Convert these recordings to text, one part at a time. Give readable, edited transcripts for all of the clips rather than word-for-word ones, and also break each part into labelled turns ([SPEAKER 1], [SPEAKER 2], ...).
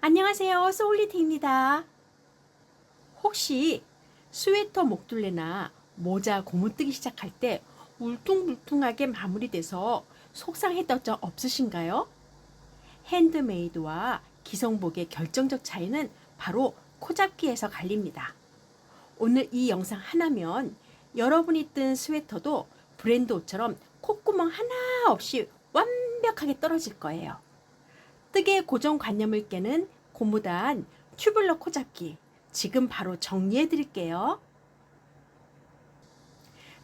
[SPEAKER 1] 안녕하세요. 소울리트입니다. 혹시 스웨터 목둘레나 모자 고무뜨기 시작할 때 울퉁불퉁하게 마무리돼서 속상했던 적 없으신가요? 핸드메이드와 기성복의 결정적 차이는 바로 코잡기에서 갈립니다. 오늘 이 영상 하나면 여러분이 뜬 스웨터도 브랜드 옷처럼 콧구멍 하나 없이 완벽하게 떨어질 거예요. 뜨개의 고정관념을 깨는 고무단 튜블러 코잡기, 지금 바로 정리해 드릴게요.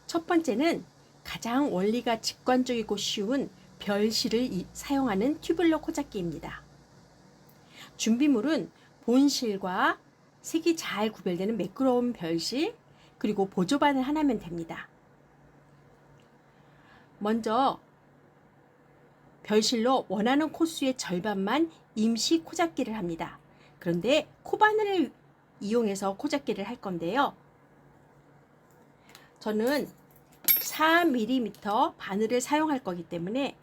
[SPEAKER 1] 첫 번째는 가장 원리가 직관적이고 쉬운 별실을 사용하는 튜블러 코잡기입니다. 준비물은 본실과 색이 잘 구별되는 매끄러운 별실, 그리고 보조바늘 하나면 됩니다. 먼저 별실로 원하는 코수의 절반만 임시 코잡기를 합니다. 그런데 코바늘을 이용해서 코잡기를 할 건데요. 저는 4mm 바늘을 사용할 거기 때문에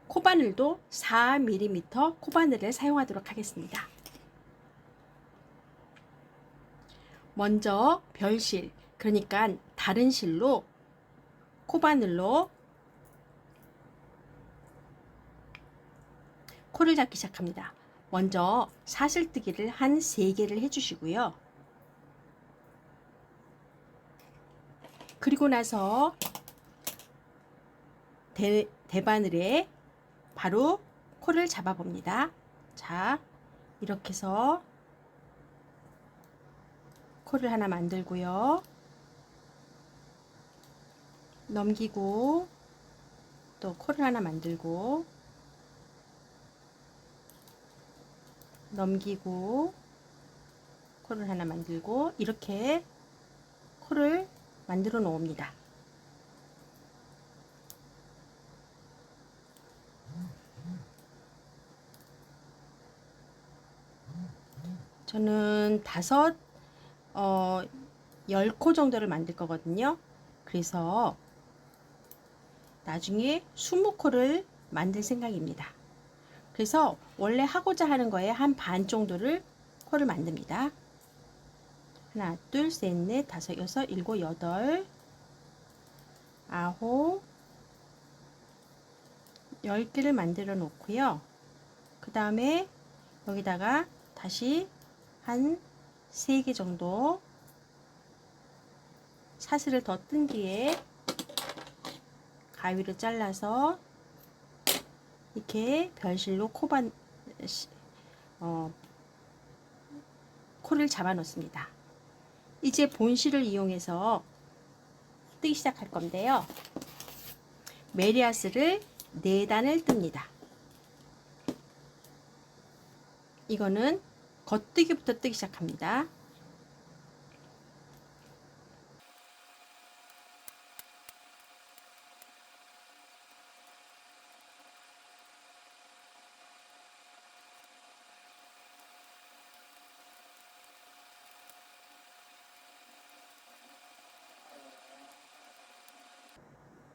[SPEAKER 1] 코바늘도 4mm 코바늘을 사용하도록 하겠습니다. 먼저 별실, 그러니까 다른 실로 코바늘로 코를 잡기 시작합니다. 먼저 사슬뜨기를 한 3개를 해주시고요. 그리고 나서 대바늘에 바로 코를 잡아봅니다. 자, 이렇게 해서 코를 하나 만들고요. 넘기고 또 코를 하나 만들고 넘기고 코를 하나 만들고 이렇게 코를 만들어 놓습니다. 저는 10코 정도를 만들 거거든요. 그래서 나중에 20코를 만들 생각입니다. 그래서 원래 하고자 하는 거에 한 반 정도를 코를 만듭니다. 하나, 둘, 셋, 넷, 다섯, 여섯, 일곱, 여덟, 아홉, 10개를 만들어 놓고요. 그 다음에 여기다가 다시 한 3개 정도 사슬을 더 뜬 뒤에 가위를 잘라서 이렇게 별실로 코를 잡아 놓습니다. 이제 본실을 이용해서 뜨기 시작할 건데요. 메리아스를 4단을 뜹니다. 이거는 겉뜨기부터 뜨기 시작합니다.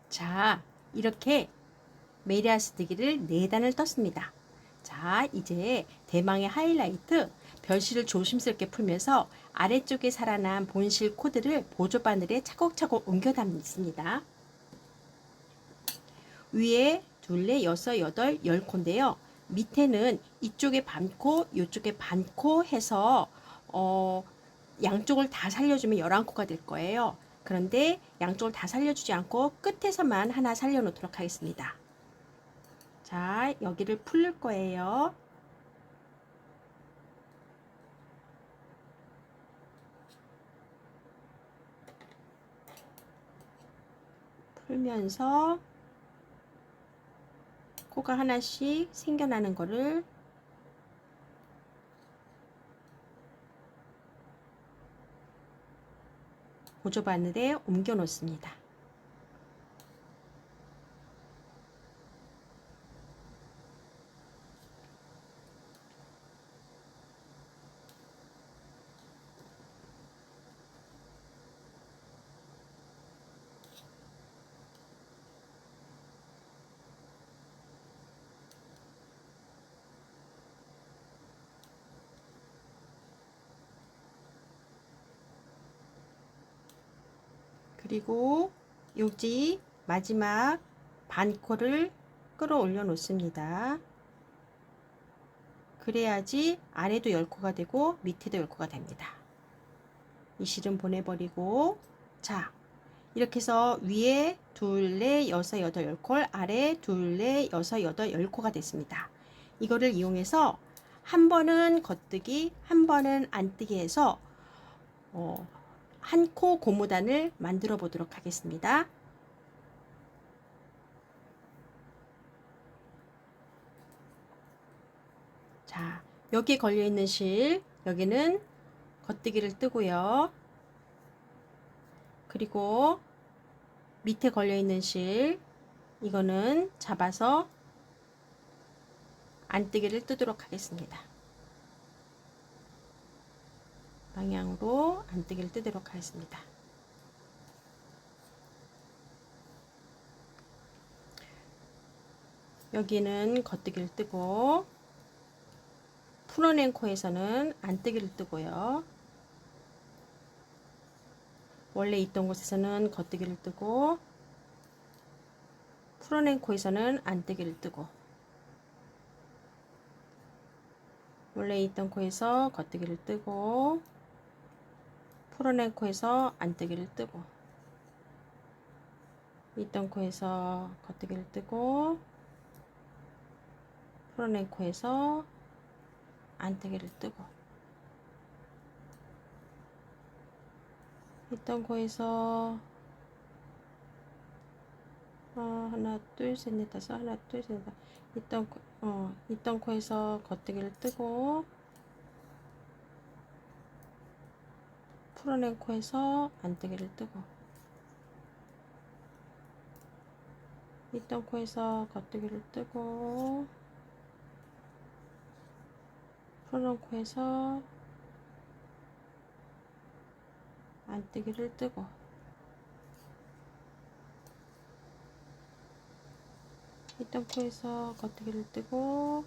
[SPEAKER 1] 자, 이렇게 메리아스 뜨기를 4단을 떴습니다. 자, 이제 대망의 하이라이트, 별실을 조심스럽게 풀면서 아래쪽에 살아난 본실 코드를 보조바늘에 차곡차곡 옮겨 담습니다. 위에 둘레 6, 8, 10코인데요. 밑에는 이쪽에 반코, 이쪽에 반코 해서 양쪽을 다 살려주면 11코가 될 거예요. 그런데 양쪽을 다 살려주지 않고 끝에서만 하나 살려놓도록 하겠습니다. 자, 여기를 풀릴 거예요. 풀면서 코가 하나씩 생겨나는 거를 보조바늘에 옮겨 놓습니다. 그리고 여기 마지막 반코를 끌어올려 놓습니다. 그래야지 아래도 10코가 되고 밑에도 10코가 됩니다. 이 실은 보내버리고, 자, 이렇게 해서 위에 둘, 넷, 여섯, 여덟, 10콜, 아래 둘, 넷, 여섯, 여덟, 10코가 됐습니다. 이거를 이용해서 한 번은 겉뜨기, 한 번은 안뜨기 해서 한 코 고무단을 만들어 보도록 하겠습니다. 자, 여기 걸려 있는 실, 여기는 겉뜨기를 뜨고요. 그리고 밑에 걸려 있는 실, 이거는 잡아서 안뜨기를 뜨도록 하겠습니다. 방향으로 안뜨기를 뜨도록 하겠습니다. 여기는 겉뜨기를 뜨고, 풀어낸 코에서는 안뜨기를 뜨고요. 원래 있던 곳에서는 겉뜨기를 뜨고, 풀어낸 코에서는 안뜨기를 뜨고, 원래 있던 코에서 겉뜨기를 뜨고, 풀어낸 코에서 안뜨기를 뜨고, 있던 코에서 겉뜨기를 뜨고, 풀어낸 코에서 안뜨기를 뜨고, 있던 코에서 하나 둘 셋 넷 다섯, 하나 둘 셋 넷 있던 코에서 겉뜨기를 뜨고, 풀어낸 코에서 안뜨기를 뜨고, 있던 코에서 겉뜨기를 뜨고, 풀어낸 코에서 안뜨기를 뜨고, 있던 코에서 겉뜨기를 뜨고,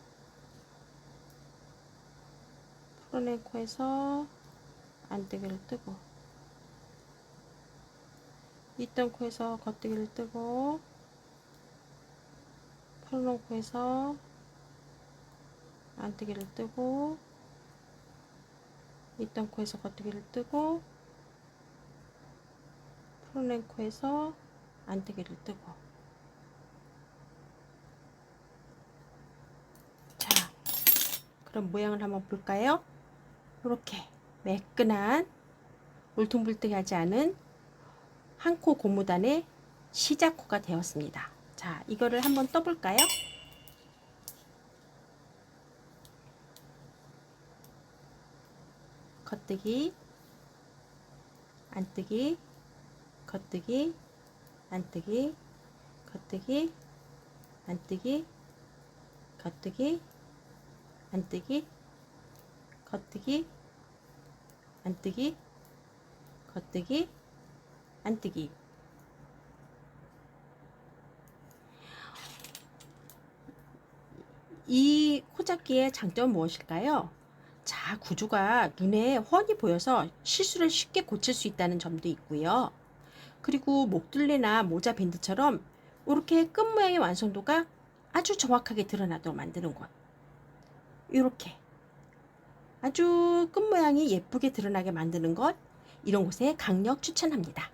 [SPEAKER 1] 풀어낸 코에서 안뜨기를 뜨고, 있던 코에서 겉뜨기를 뜨고, 풀어낸 코에서 안뜨기를 뜨고, 있던 코에서 겉뜨기를 뜨고, 풀어낸 코에서 안뜨기를 뜨고. 자, 그럼 모양을 한번 볼까요? 이렇게 매끈한 울퉁불퉁하지 않은 한 코 고무단의 시작코가 되었습니다. 자, 이거를 한번 떠볼까요? 겉뜨기, 안뜨기, 겉뜨기, 안뜨기, 겉뜨기, 안뜨기, 겉뜨기, 안뜨기, 겉뜨기, 안뜨기, 겉뜨기, 안뜨기. 이 코잡기의 장점은 무엇일까요? 자, 구조가 눈에 훤히 보여서 실수를 쉽게 고칠 수 있다는 점도 있고요. 그리고 목둘레나 모자 밴드처럼 이렇게 끝 모양의 완성도가 아주 정확하게 드러나도록 만드는 것. 이렇게 아주 끝 모양이 예쁘게 드러나게 만드는 것, 이런 곳에 강력 추천합니다.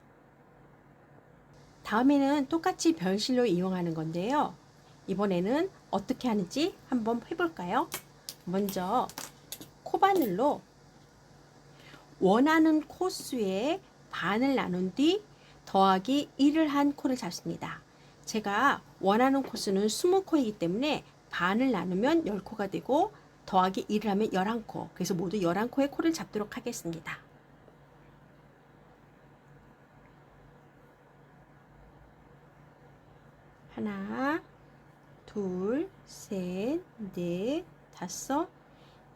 [SPEAKER 1] 다음에는 똑같이 별실로 이용하는 건데요. 이번에는 어떻게 하는지 한번 해볼까요? 먼저 코바늘로 원하는 코수의 반을 나눈 뒤 더하기 1을 한 코를 잡습니다. 제가 원하는 코수는 20코이기 때문에 반을 나누면 10코가 되고 더하기 1을 하면 11코. 그래서 모두 11코의 코를 잡도록 하겠습니다. 하나, 둘, 셋, 넷, 다섯,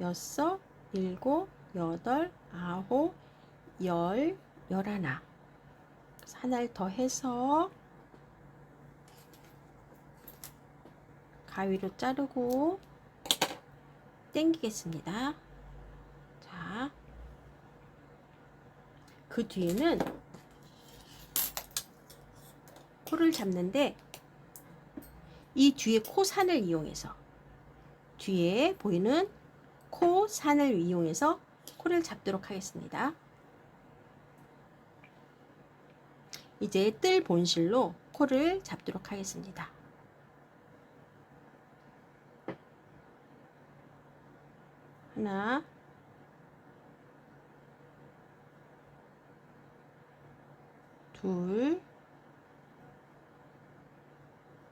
[SPEAKER 1] 여섯, 일곱, 여덟, 아홉, 열, 열하나. 하나를 더 해서 가위로 자르고 당기겠습니다. 자, 그 뒤에는 코를 잡는데 이 뒤에 코산을 이용해서 뒤에 보이는 코산을 이용해서 코를 잡도록 하겠습니다. 이제 뜰 본실로 코를 잡도록 하겠습니다. 하나, 둘,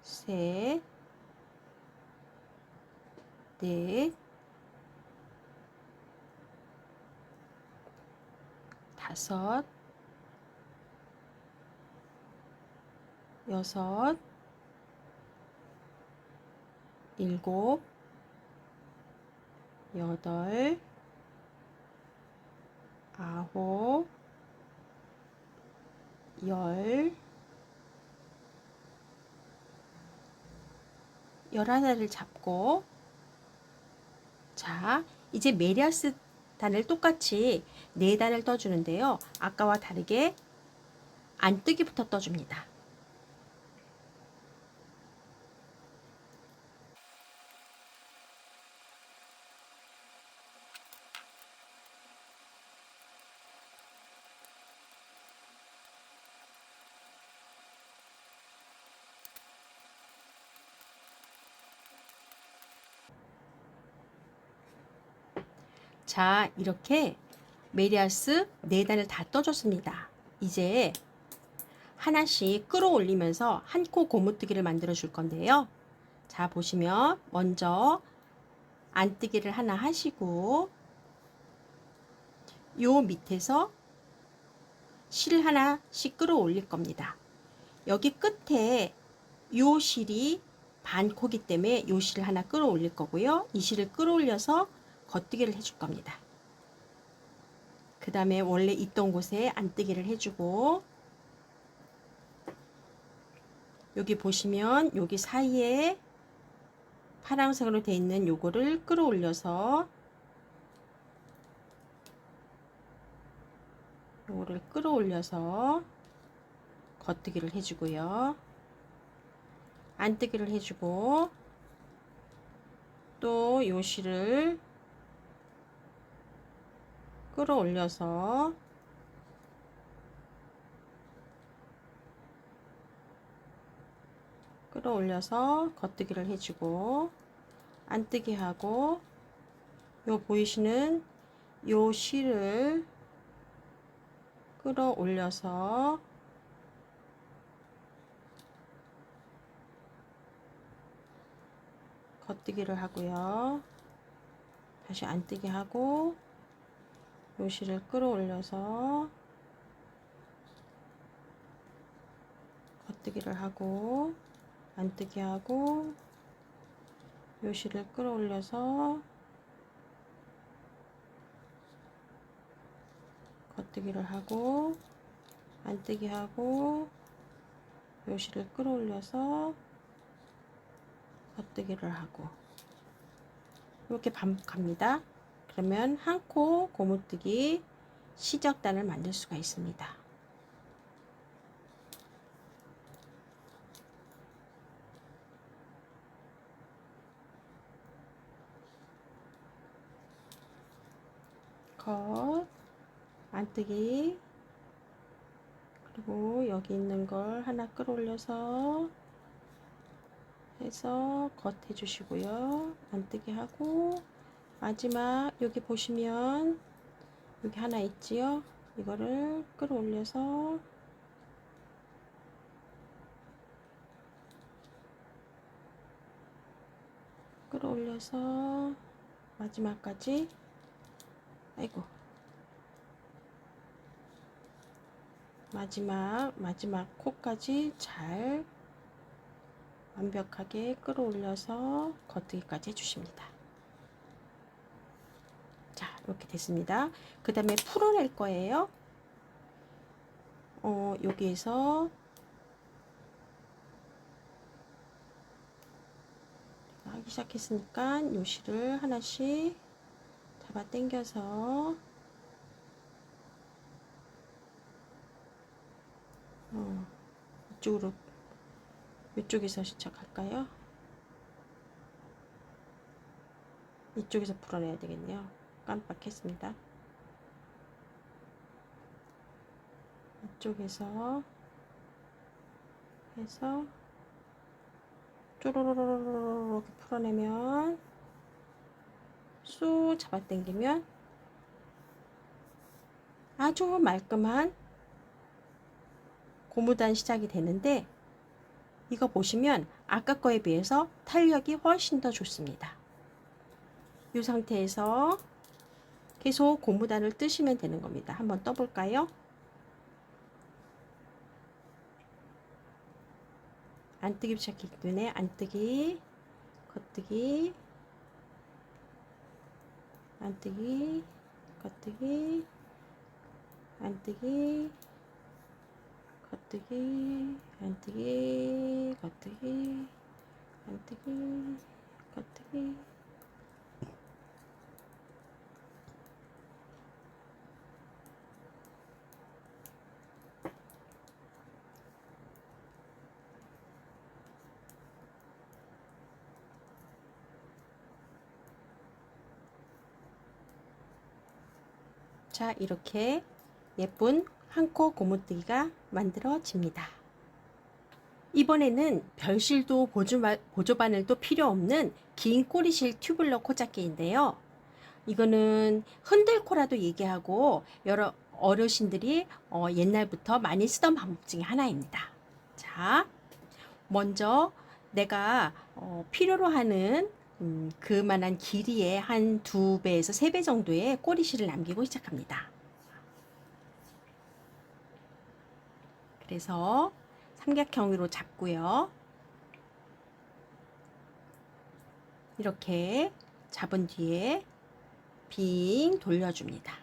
[SPEAKER 1] 셋, 넷, 다섯, 여섯, 일곱, 여덟, 아홉, 열, 11알을 잡고, 자, 이제 메리아스 단을 똑같이 4단을 떠주는데요. 아까와 다르게 안뜨기부터 떠줍니다. 자, 이렇게 메리아스 4단을 다 떠줬습니다. 이제 하나씩 끌어올리면서 한 코 고무뜨기를 만들어 줄 건데요. 자, 보시면 먼저 안뜨기를 하나 하시고 요 밑에서 실을 하나씩 끌어올릴 겁니다. 여기 끝에 요 실이 반코기 때문에 요 실을 하나 끌어올릴 거고요. 이 실을 끌어올려서 겉뜨기를 해줄 겁니다. 그 다음에 원래 있던 곳에 안뜨기를 해주고, 여기 보시면 여기 사이에 파란색으로 되어 있는 요거를 끌어올려서 겉뜨기를 해주고요. 안뜨기를 해주고, 또 요 실을 끌어올려서 겉뜨기를 해주고, 안뜨기 하고, 요 보이시는 요 실을 끌어올려서 겉뜨기를 하고요. 다시 안뜨기 하고, 요 실을 끌어올려서 겉뜨기를 하고, 안뜨기 하고, 요 실을 끌어올려서 겉뜨기를 하고, 안뜨기 하고, 요 실을 끌어올려서 겉뜨기를 하고, 이렇게 반복합니다. 그러면 한 코 고무뜨기 시작단을 만들 수가 있습니다. 겉, 안뜨기, 그리고 여기 있는 걸 하나 끌어올려서 해서 겉 해주시고요. 안뜨기 하고, 마지막 여기 보시면 여기 하나 있지요. 이거를 끌어올려서 마지막까지, 아이고, 마지막 코까지 잘 완벽하게 끌어올려서 겉뜨기까지 해주십니다. 자, 이렇게 됐습니다. 그 다음에 풀어낼 거예요. 여기에서 하기 시작했으니까 요 실을 하나씩 잡아 당겨서 이쪽으로 이쪽에서 시작할까요? 이쪽에서 풀어내야 되겠네요. 깜빡했습니다. 이쪽에서 해서 쪼로로로로 이렇게 풀어내면 쑥 잡아당기면 아주 말끔한 고무단 시작이 되는데, 이거 보시면 아까 거에 비해서 탄력이 훨씬 더 좋습니다. 이 상태에서 계속 고무단을 뜨시면 되는 겁니다. 한번 떠볼까요? 안뜨기 시작하기 때문에 안뜨기, 겉뜨기, 안뜨기, 겉뜨기, 안뜨기, 겉뜨기, 안뜨기, 겉뜨기, 안뜨기, 겉뜨기. 자, 이렇게 예쁜 한코 고무뜨기가 만들어집니다. 이번에는 별실도 보조바늘도 필요 없는 긴 꼬리실 튜블러 코잡기인데요. 이거는 흔들코라도 얘기하고 여러 어르신들이 옛날부터 많이 쓰던 방법 중에 하나입니다. 자, 먼저 내가 필요로 하는 그만한 길이의 한 2배에서 3배 정도의 꼬리실을 남기고 시작합니다. 그래서 삼각형으로 잡고요. 이렇게 잡은 뒤에 빙 돌려줍니다.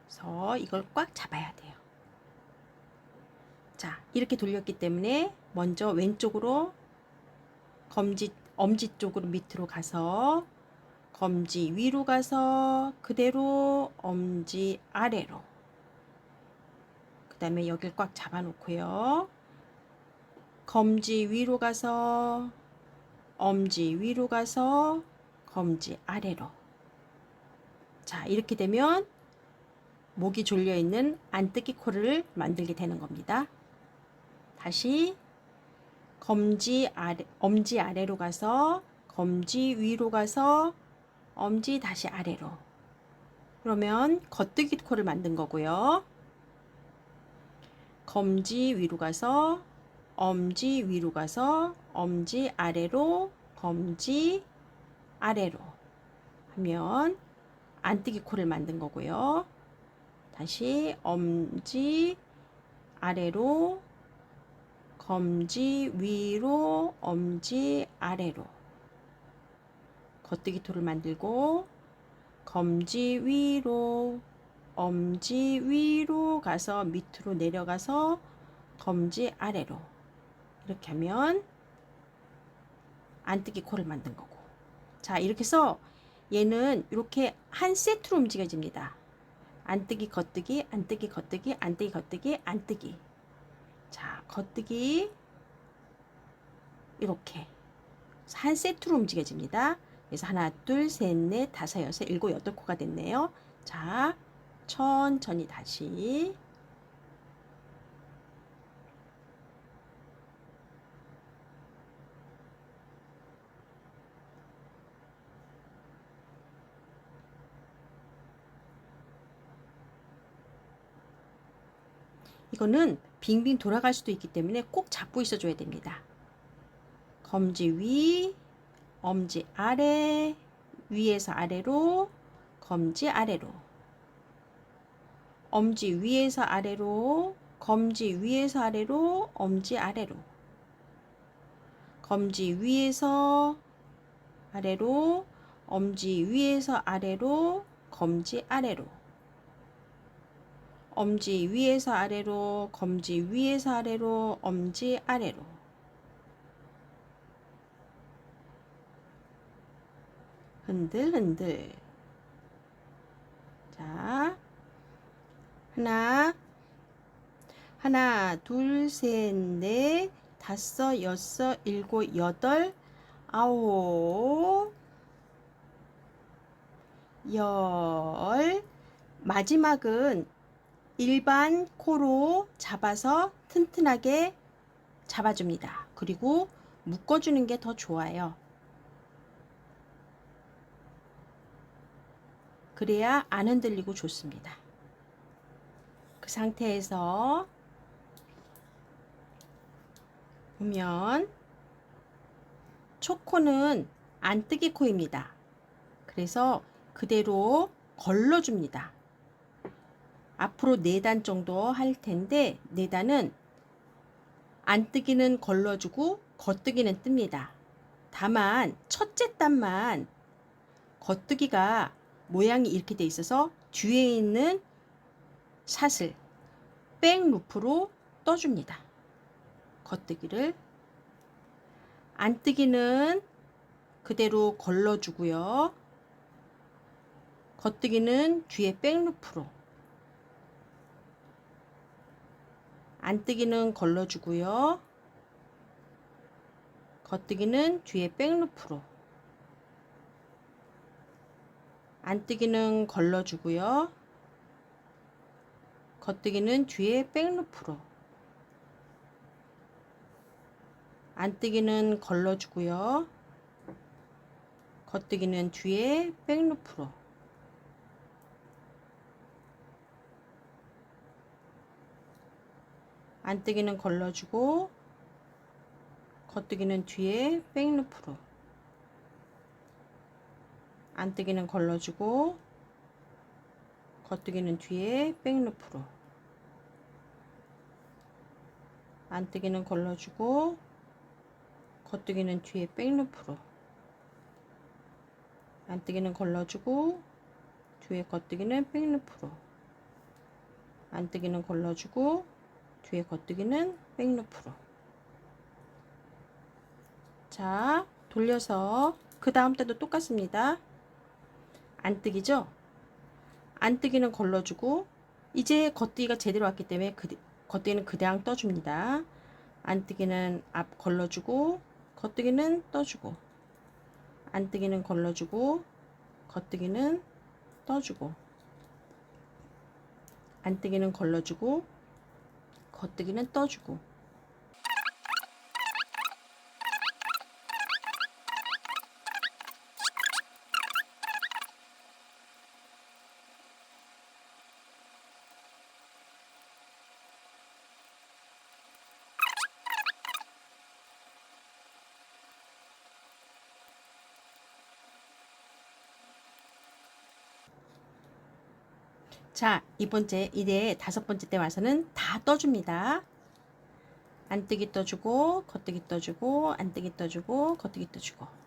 [SPEAKER 1] 그래서 이걸 꽉 잡아야 돼요. 자, 이렇게 돌렸기 때문에 먼저 왼쪽으로 엄지 쪽으로 밑으로 가서 검지 위로 가서 그대로 엄지 아래로, 그 다음에 여길 꽉 잡아 놓고요. 검지 위로 가서 엄지 위로 가서 검지 아래로. 자, 이렇게 되면 목이 졸려 있는 안뜨기 코를 만들게 되는 겁니다. 다시 엄지 아래로 가서 검지 위로 가서 엄지 다시 아래로. 그러면 겉뜨기 코를 만든 거고요. 검지 위로 가서 엄지 위로 가서 엄지 아래로 검지 아래로 하면 안뜨기 코를 만든 거고요. 다시 엄지 아래로 검지 위로 엄지 아래로 겉뜨기 토를 만들고, 검지 위로 엄지 위로 가서 밑으로 내려가서 검지 아래로, 이렇게 하면 안뜨기 코를 만든 거고. 자, 이렇게 해서 얘는 이렇게 한 세트로 움직여집니다. 안뜨기 겉뜨기 안뜨기 겉뜨기 안뜨기 겉뜨기 안뜨기. 자, 겉뜨기 이렇게 한 세트로 움직여집니다. 그래서 하나, 둘, 셋, 넷, 다섯, 여섯, 일곱, 여덟 코가 됐네요. 자, 천천히 다시. 이거는 빙빙 돌아갈 수도 있기 때문에 꼭 잡고 있어 줘야 됩니다. 검지 위, 엄지 아래, 위에서 아래로, 검지 아래로, 엄지 위에서 아래로, 검지 위에서 아래로, 엄지 아래로, 검지 위에서 아래로, 엄지 위에서 아래로, 검지 아래로, 엄지 위에서 아래로, 검지 위에서 아래로, 엄지 아래로. 흔들 흔들. 자, 하나, 둘, 셋, 넷, 다섯, 여섯, 일곱, 여덟, 아홉, 열. 마지막은 일반 코로 잡아서 튼튼하게 잡아줍니다. 그리고 묶어주는 게 더 좋아요. 그래야 안 흔들리고 좋습니다. 그 상태에서 보면 초코는 안뜨기 코입니다. 그래서 그대로 걸러줍니다. 앞으로 4단 정도 할 텐데 4단은 안뜨기는 걸러주고 겉뜨기는 뜹니다. 다만 첫째 단만 겉뜨기가 모양이 이렇게 돼 있어서 뒤에 있는 샷을 백 루프로 떠줍니다. 겉뜨기를. 안뜨기는 그대로 걸러주고요. 겉뜨기는 뒤에 백루프로. 안뜨기는 걸러주고요. 겉뜨기는 뒤에 백루프로. 안뜨기는 걸러주고요. 겉뜨기는 뒤에 백루프로. 안뜨기는 걸러주고요. 겉뜨기는 뒤에 백루프로. 안뜨기는 걸러주고 겉뜨기는 뒤에 백루프로. 안뜨기는 걸러주고 겉뜨기는 뒤에 백루프로. 안뜨기는 걸러주고 겉뜨기는 뒤에 백루프로. 안뜨기는 걸러주고 뒤에 겉뜨기는 백루프로. 안뜨기는 걸러주고 뒤에 겉뜨기는 백루프로. 자, 돌려서 그 다음 때도 똑같습니다. 안뜨기죠? 안뜨기는 걸러주고 이제 겉뜨기가 제대로 왔기 때문에 겉뜨기는 그냥 떠줍니다. 안뜨기는 앞 걸러주고 겉뜨기는 떠주고, 안뜨기는 걸러주고 겉뜨기는 떠주고, 안뜨기는 걸러주고 겉뜨기는 떠주고. 자, 이제 5번째 때 와서는 다 떠줍니다. 안뜨기 떠주고 겉뜨기 떠주고 안뜨기 떠주고 겉뜨기 떠주고.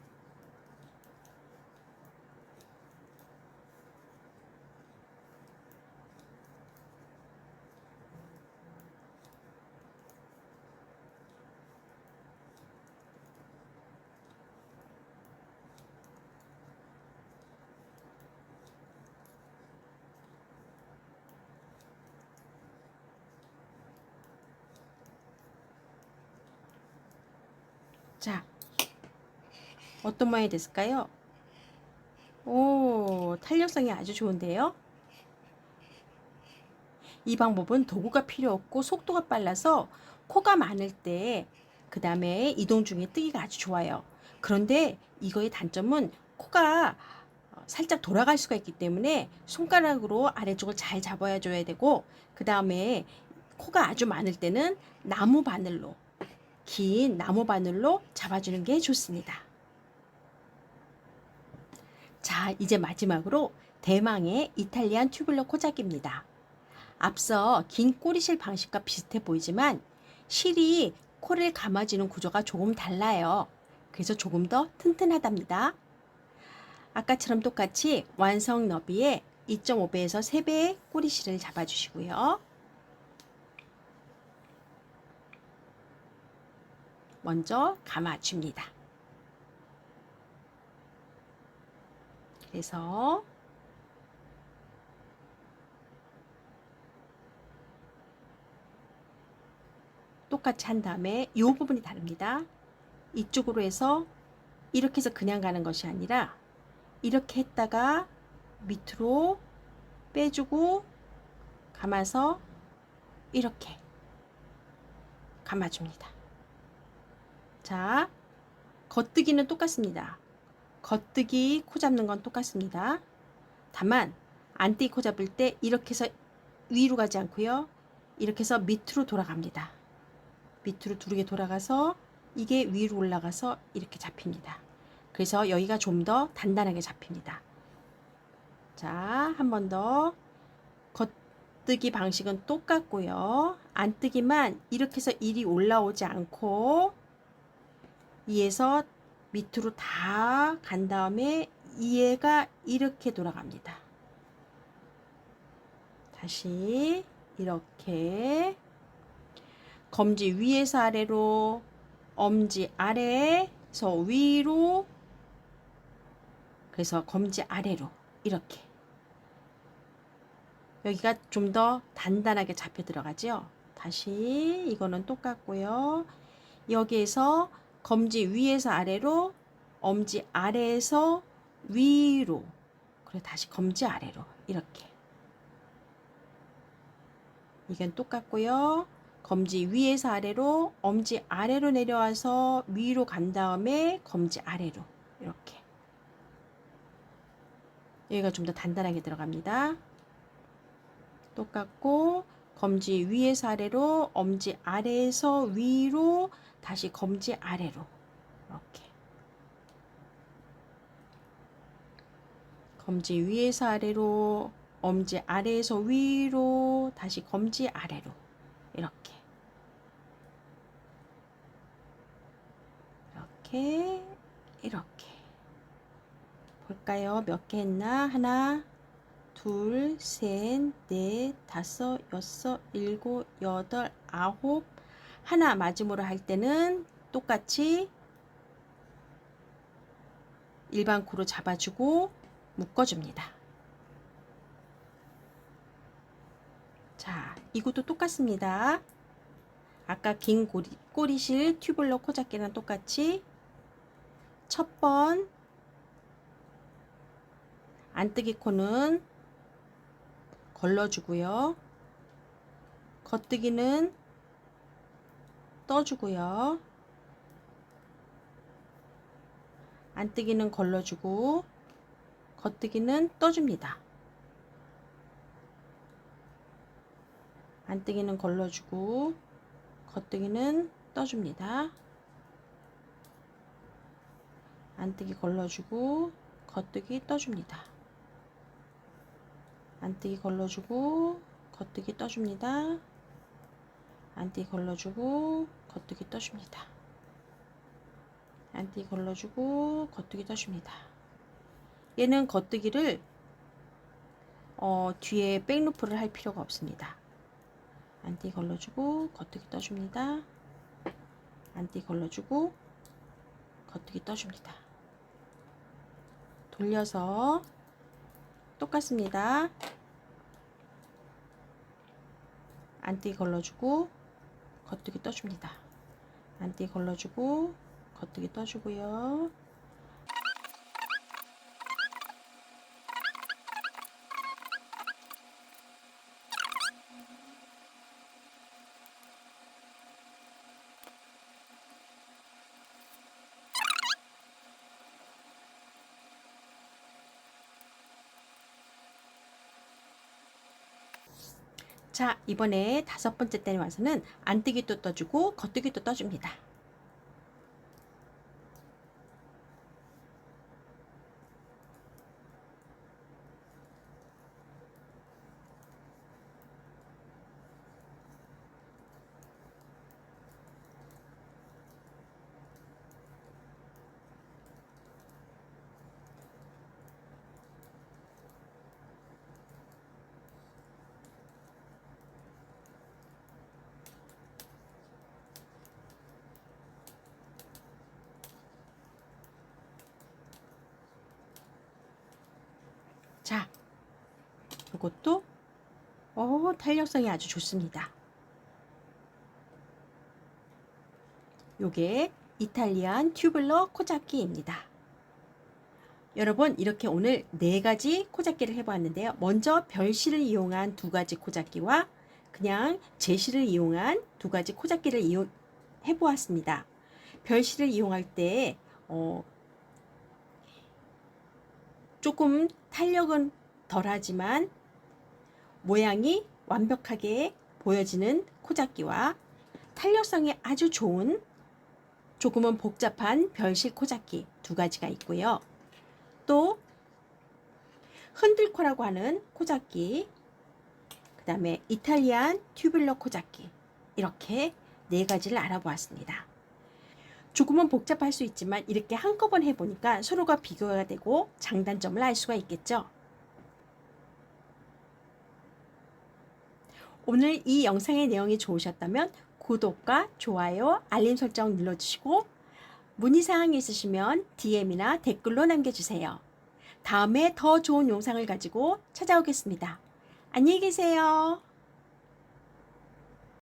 [SPEAKER 1] 자, 어떤 모양이 됐을까요? 오, 탄력성이 아주 좋은데요. 이 방법은 도구가 필요 없고 속도가 빨라서 코가 많을 때 그 다음에 이동 중에 뜨기가 아주 좋아요. 그런데 이거의 단점은 코가 살짝 돌아갈 수가 있기 때문에 손가락으로 아래쪽을 잘 잡아야 줘야 되고, 그 다음에 코가 아주 많을 때는 나무 바늘로, 긴 나무 바늘로 잡아주는 게 좋습니다. 자, 이제 마지막으로 대망의 이탈리안 튜블러 코작입니다. 앞서 긴 꼬리실 방식과 비슷해 보이지만 실이 코를 감아주는 구조가 조금 달라요. 그래서 조금 더 튼튼하답니다. 아까처럼 똑같이 완성 너비에 2.5배에서 3배의 꼬리실을 잡아주시고요. 먼저 감아줍니다. 그래서 똑같이 한 다음에 이 부분이 다릅니다. 이쪽으로 해서 이렇게 해서 그냥 가는 것이 아니라 이렇게 했다가 밑으로 빼주고 감아서 이렇게 감아줍니다. 자, 겉뜨기는 똑같습니다. 겉뜨기 코 잡는 건 똑같습니다. 다만 안뜨기 코 잡을 때 이렇게 해서 위로 가지 않고요. 이렇게 해서 밑으로 돌아갑니다. 밑으로 두르게 돌아가서 이게 위로 올라가서 이렇게 잡힙니다. 그래서 여기가 좀 더 단단하게 잡힙니다. 자, 한 번 더. 겉뜨기 방식은 똑같고요. 안뜨기만 이렇게 해서 이리 올라오지 않고 이에서 밑으로 다 간 다음에 얘가 이렇게 돌아갑니다. 다시 이렇게 검지 위에서 아래로, 엄지 아래에서 위로, 그래서 검지 아래로 이렇게. 여기가 좀 더 단단하게 잡혀 들어가죠. 다시 이거는 똑같고요. 여기에서 검지 위에서 아래로, 엄지 아래에서 위로, 그래 다시 검지 아래로 이렇게. 이건 똑같고요. 검지 위에서 아래로, 엄지 아래로 내려와서 위로 간 다음에 검지 아래로 이렇게. 여기가 좀 더 단단하게 들어갑니다. 똑같고 검지 위에서 아래로, 엄지 아래에서 위로, 다시 검지 아래로 이렇게. 검지 위에서 아래로, 엄지 아래에서 위로, 다시 검지 아래로 이렇게. 이렇게 볼까요? 몇 개 했나? 하나, 둘, 셋, 넷, 다섯, 여섯, 일곱, 여덟, 아홉. 하나 마지막으로 할 때는 똑같이 일반 코로 잡아주고 묶어줍니다. 자, 이것도 똑같습니다. 아까 긴 꼬리실 튜블러 코잡기랑 똑같이 첫 번 안뜨기 코는 걸러주고요. 겉뜨기는 떠주고요. 안뜨기는 걸러주고 겉뜨기는 떠줍니다. 안뜨기는 걸러주고 겉뜨기는 떠줍니다. 안뜨기 걸러주고 겉뜨기 떠줍니다. 안뜨기 걸러주고 겉뜨기 떠줍니다. 안뜨기 걸러주고 겉뜨기 떠줍니다. 안뜨기 걸러주고 겉뜨기 떠줍니다. 얘는 겉뜨기를 뒤에 백루프를 할 필요가 없습니다. 안뜨기 걸러주고 겉뜨기 떠줍니다. 안뜨기 걸러주고 겉뜨기 떠줍니다. 돌려서 똑같습니다. 안뜨기 걸러주고 겉뜨기 떠줍니다. 안뜨기 걸러주고 겉뜨기 떠주고요. 자, 이번에 다섯 번째 때에 와서는 안뜨기도 떠주고 겉뜨기도 떠줍니다. 자, 이것도 탄력성이 아주 좋습니다. 요게 이탈리안 튜블러 코잡기입니다. 여러분, 이렇게 오늘 4가지 코잡기를 해보았는데요. 먼저 별실을 이용한 2가지 코잡기와 그냥 제실을 이용한 2가지 코잡기를 해보았습니다. 별실을 이용할 때 조금 탄력은 덜하지만 모양이 완벽하게 보여지는 코잡기와 탄력성이 아주 좋은 조금은 복잡한 별실 코잡기 2가지가 있고요. 또 흔들코라고 하는 코잡기, 그 다음에 이탈리안 튜블러 코잡기, 이렇게 4가지를 알아보았습니다. 조금은 복잡할 수 있지만 이렇게 한꺼번에 해보니까 서로가 비교가 되고 장단점을 알 수가 있겠죠. 오늘 이 영상의 내용이 좋으셨다면 구독과 좋아요, 알림 설정 눌러주시고 문의사항이 있으시면 DM이나 댓글로 남겨주세요. 다음에 더 좋은 영상을 가지고 찾아오겠습니다. 안녕히 계세요.